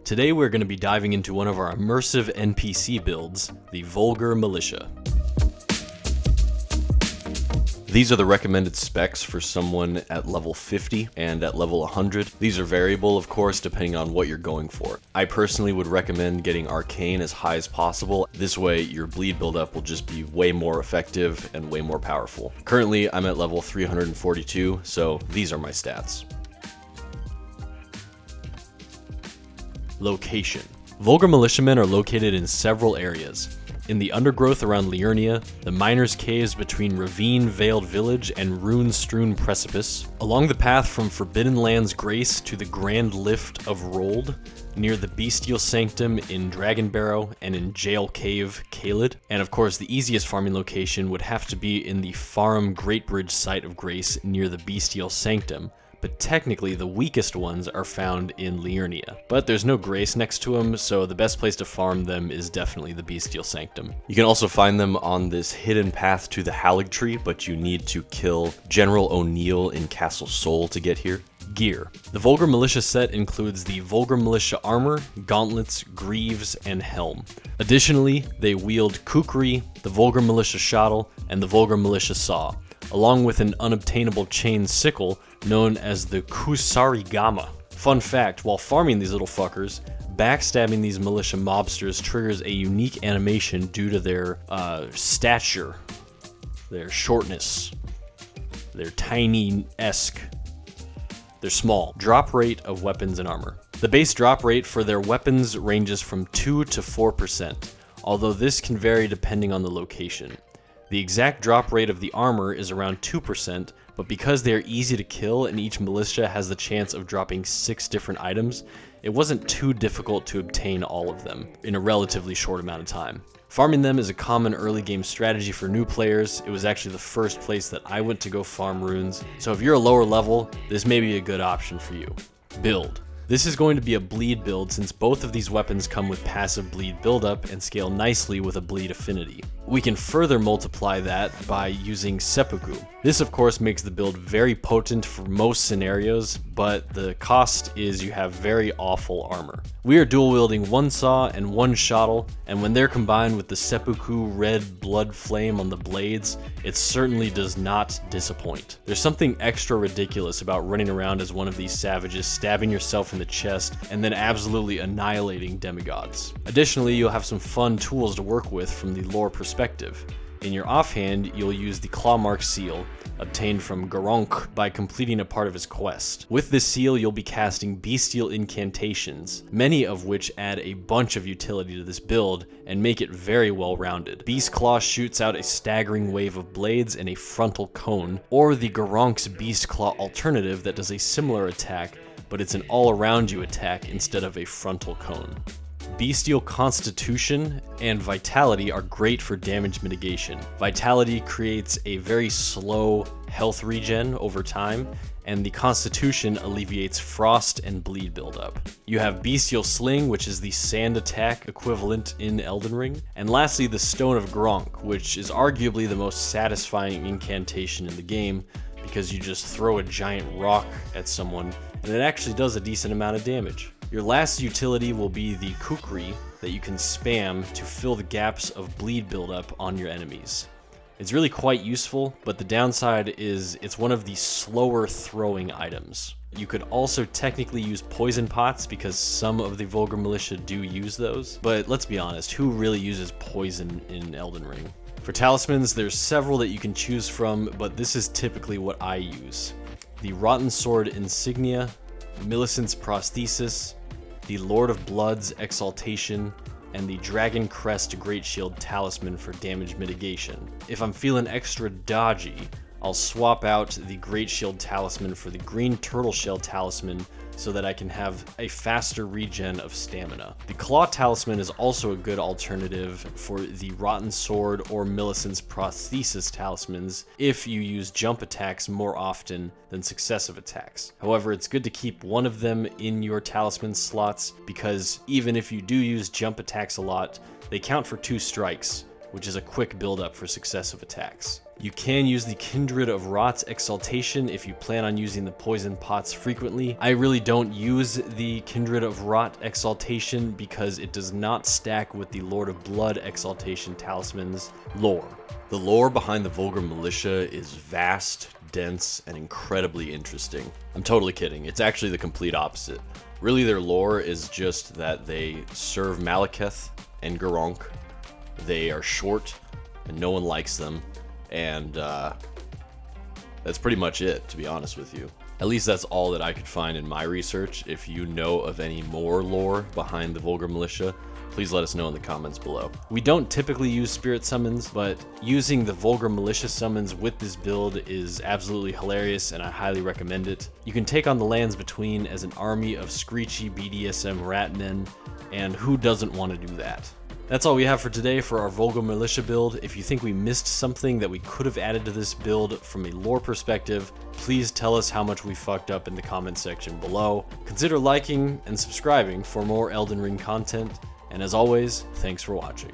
Today we're going to be diving into one of our immersive NPC builds, the Vulgar Militia. These are the recommended specs for someone at level 50 and at level 100. These are variable, of course, depending on what you're going for. I personally would recommend getting Arcane as high as possible. This way, your bleed buildup will just be way more effective and way more powerful. Currently, I'm at level 342, so these are my stats. Location. Vulgar Militiamen are located in several areas. In the undergrowth around Liurnia, the miners' caves between ravine-veiled village and rune-strewn precipice, along the path from Forbidden Land's Grace to the Grand Lift of Rold, near the Bestial Sanctum in Dragonbarrow and in Jail Cave, Caelid, and of course the easiest farming location would have to be in the Farum Greatbridge site of Grace near the Bestial Sanctum, but technically the weakest ones are found in Liurnia. But there's no Grace next to them, so the best place to farm them is definitely the Bestial Sanctum. You can also find them on this hidden path to the Erdtree, but you need to kill General O'Neill in Castle Sol to get here. Gear. The Vulgar Militia set includes the Vulgar Militia armor, gauntlets, greaves, and helm. Additionally, they wield kukri, the Vulgar Militia shottle, and the Vulgar Militia saw, along with an unobtainable chain sickle known as the Kusarigama. Fun fact, while farming these little fuckers, backstabbing these militia mobsters triggers a unique animation due to their stature, their shortness, their tiny-esque. They're small. Drop rate of weapons and armor. The base drop rate for their weapons ranges from 2 to 4%, although this can vary depending on the location. The exact drop rate of the armor is around 2%, but because they are easy to kill and each militia has the chance of dropping 6 different items, it wasn't too difficult to obtain all of them in a relatively short amount of time. Farming them is a common early game strategy for new players. It was actually the first place that I went to go farm runes, so if you're a lower level, this may be a good option for you. Build. This is going to be a bleed build since both of these weapons come with passive bleed buildup and scale nicely with a bleed affinity. We can further multiply that by using seppuku. This of course makes the build very potent for most scenarios, but the cost is you have very awful armor. We are dual wielding one saw and one shottle, and when they're combined with the seppuku red blood flame on the blades, it certainly does not disappoint. There's something extra ridiculous about running around as one of these savages, stabbing yourself in the chest, and then absolutely annihilating demigods. Additionally, you'll have some fun tools to work with from the lore perspective. In your offhand, you'll use the Clawmark seal, obtained from Garonk by completing a part of his quest. With this seal, you'll be casting bestial incantations, many of which add a bunch of utility to this build and make it very well rounded. Beast Claw shoots out a staggering wave of blades and a frontal cone, or the Garonk's Beast Claw alternative that does a similar attack, but it's an all-around you attack instead of a frontal cone. Bestial Constitution and Vitality are great for damage mitigation. Vitality creates a very slow health regen over time, and the Constitution alleviates frost and bleed buildup. You have Bestial Sling, which is the sand attack equivalent in Elden Ring, and lastly the Stone of Gronk, which is arguably the most satisfying incantation in the game, because you just throw a giant rock at someone, and it actually does a decent amount of damage. Your last utility will be the kukri that you can spam to fill the gaps of bleed buildup on your enemies. It's really quite useful, but the downside is it's one of the slower throwing items. You could also technically use poison pots because some of the Vulgar Militia do use those, but let's be honest, who really uses poison in Elden Ring? For talismans, there's several that you can choose from, but this is typically what I use. The Rotten Sword Insignia, Millicent's Prosthesis, the Lord of Blood's Exaltation, and the Dragon Crest Great Shield Talisman for damage mitigation. If I'm feeling extra dodgy, I'll swap out the Great Shield Talisman for the Green Turtle Shell Talisman so that I can have a faster regen of stamina. The Claw Talisman is also a good alternative for the Rotten Sword or Millicent's Prosthesis talismans if you use jump attacks more often than successive attacks. However, it's good to keep one of them in your talisman slots because even if you do use jump attacks a lot, they count for 2 strikes, which is a quick build-up for successive attacks. You can use the Kindred of Rot's Exaltation if you plan on using the poison pots frequently. I really don't use the Kindred of Rot Exaltation because it does not stack with the Lord of Blood Exaltation Talismans lore. The lore behind the Vulgar Militia is vast, dense, and incredibly interesting. I'm totally kidding, it's actually the complete opposite. Really, their lore is just that they serve Malekith and Garunk. They are short, and no one likes them. And that's pretty much it, to be honest with you. At least that's all that I could find in my research. If you know of any more lore behind the Vulgar Militia, please let us know in the comments below. We don't typically use spirit summons, but using the Vulgar Militia summons with this build is absolutely hilarious, and I highly recommend it. You can take on the lands between as an army of screechy BDSM ratmen, and who doesn't want to do that? That's all we have for today for our Vulgar Militia build. If you think we missed something that we could have added to this build from a lore perspective, please tell us how much we fucked up in the comments section below. Consider liking and subscribing for more Elden Ring content, and as always, thanks for watching.